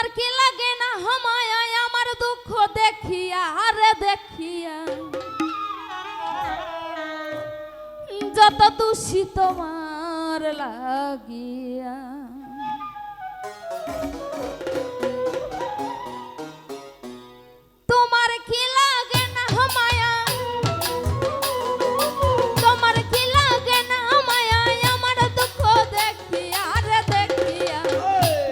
তোমার কি লাগে না হামায় আমার দুঃখ দেখিয়া আরে দেখিয়া যত দোষী তোমার লাগিয়া তোমার কি লাগে না হামায়া তোমার কি লাগে না হামায়া আমার দুঃখ দেখিয়া আরে দেখিয়া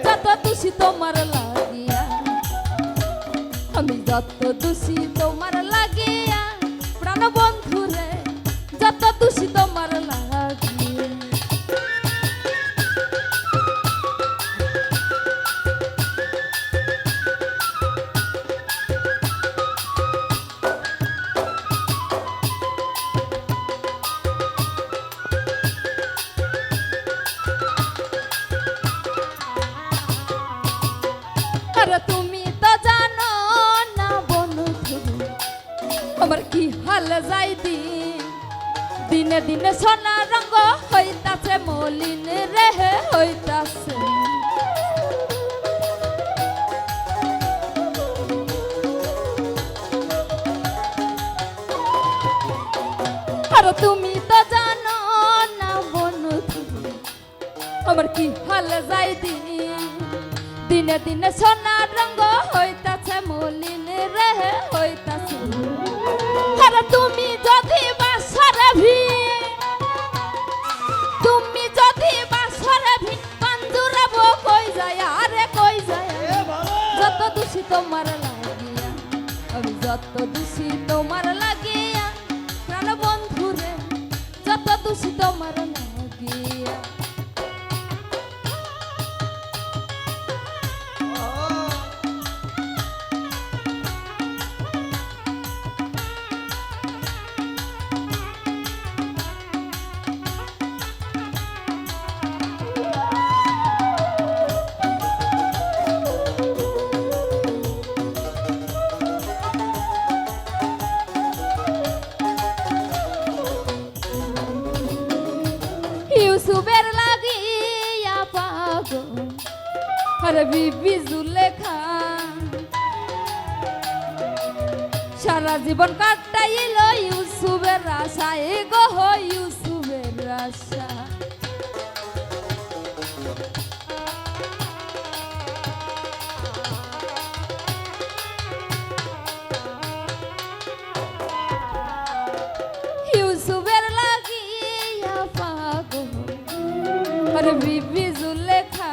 যত দোষী তোমার লাগিয়া আমি যত দোষী তোমার লাগিয়া প্রাণ বন্ধুরে যত দোষী তোমার লাগিয়া আরে তুমি তো জানো না বন্ধু আমার কি হাল যাই দিনে দিনে সোনা রঙ হইতাছে মলিন রে হইতাছে আর তুমি তো জানো না বন্ধু আমার কি হাল যাই দিনে দিনে সোনা রঙ হইতাছে মলিন রে হইতাছে আর তুমি যদি বাসরে ভি তুমি যদি বাসরে ভি পাঞ্জুরাব কই যায় আরে কই যায় যত দোষী তোমার লাগিয়া আমি যত দোষী তোমার লাগিয়া প্রাণ বন্ধুরে যত দোষী তোমার লাগিয়া ইউসুফের লাগিয়া পাগল আর বিবি জুলেখা সারা জীবন কাটাইল ইউসুফের আশায় গো ইউসুফের আশা ইউসুফের লাগিয়া পাগল আর বিবি জুলেখা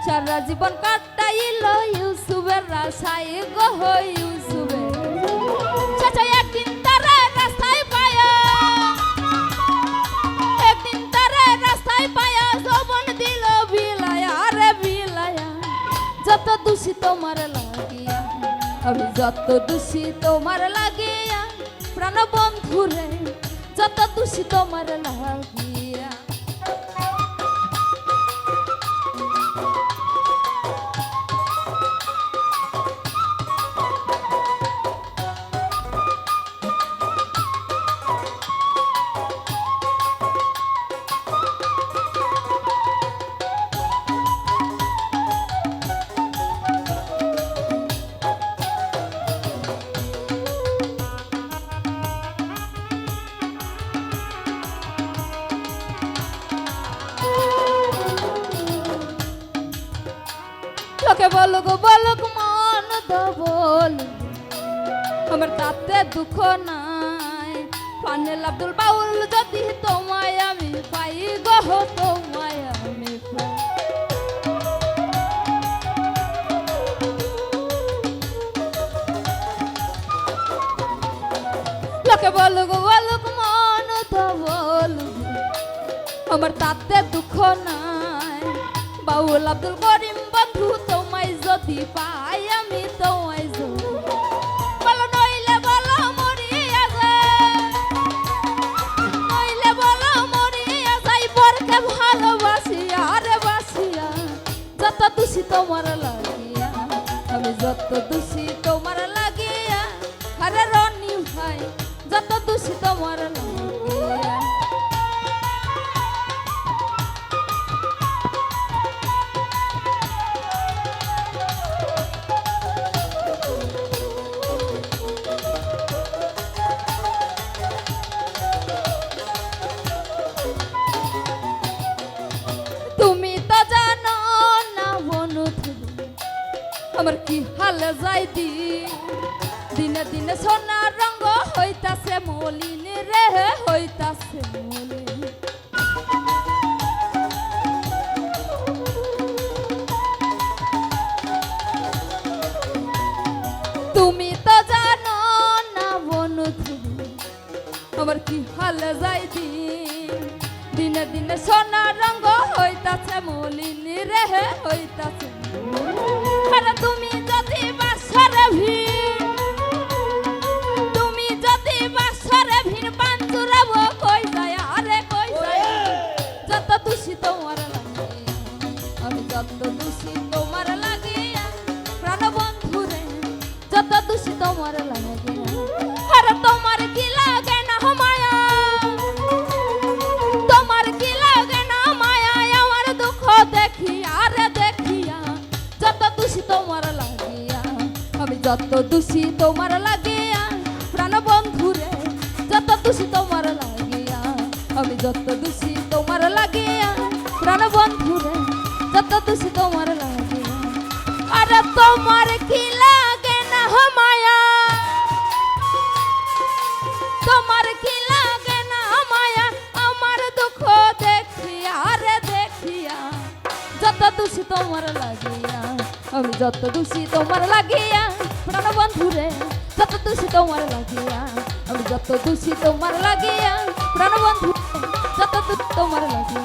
সারা জীবন কাটাইল ইউসুফের আশায় গো ইউসুফের চাচা একদিন তারা রাস্তায় পায়া একদিন তারা রাস্তায় পায়া যৌবন দিল বিলায়া আরে বিলায়া যত দোষী তোমার লাগিয়া আমি যত দোষী তোমার লাগিয়া প্রাণ বন্ধুরে যত দোষী তোমার লাগিয়া লোকে বলুক বলুক মন দবল আমার তাতে দুঃখ নাই ফানেল আব্দুল বাউল যদি তোমায় আমি পাই গহ তোমায় আমি পাই লোকে বলুক বলুক মন দবল আমার তাতে দুঃখ নাই বাউল আব্দুল করিম বন্ধু তোমায় যদি পাই আমি তোমায় যদি বলো নইলে বলো মরিয়া যায় নইলে বলো মরিয়া যাই বরকে ভালোবাসিয়া আরে বাসিয়া যত দোষী তোমার লাগিয়া আমি যত দোষী তোমার লাগিয়া আরে রনি ভাই যত দোষী তোমার লাগিয়া আমার কি হালে যাই দিন দিনে দিনে সোনার রঙ হইতাছে মলিন রে হইতাছে মলিন তুমি তো জানো না বন্ধু আমার কি হালে যাই দিন দিনে দিনে সোনার রঙ হইতাছে মলিন রে হইতাছে আরে তুমি যদি বাসরে ভিড় তুমি যদি বাসরে ভিড় পাঞ্জুরাব কই যায় আরে কই যায় যত খুশি তোমার লাগে আমি যত খুশি তোমার লাগে প্রাণ বন্ধু রে যত খুশি তোমার লাগে আরে তোমার কি লাগে না মায়া তোমার কি লাগে না মায়া আমার দুঃখ দেখি আরে দেখিয়া যত খুশি তোমার লাগিয়া আমি যত খুশি তোমার লাগিয়া প্রাণ বন্ধু রে যত খুশি তোমার লাগিয়া আমি যত খুশি তোমার লাগিয়া প্রাণ বন্ধু রে যত খুশি তোমার লাগিয়া আরে তোমার কি লাগে না মায়া তোমার কি লাগে না মায়া আমার দুঃখ দেখিয়া রে দেখিয়া যত খুশি তোমার লাগিয়া আমি যত খুশি তোমার লাগিয়া প্রাণ বন্ধু রে যত খুশি তোমার লাগিয়া আমি যত খুশি তোমার লাগিয়া প্রাণ বন্ধু যত খুশি তোমার লাগিয়া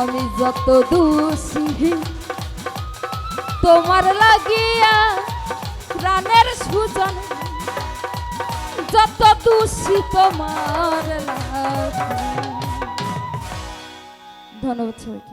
আমি যত খুশি তোমার লাগিয়া প্রাণের সুজন যত খুশি তোমার লাগিয়া ধন্যবাদ সবাইকে।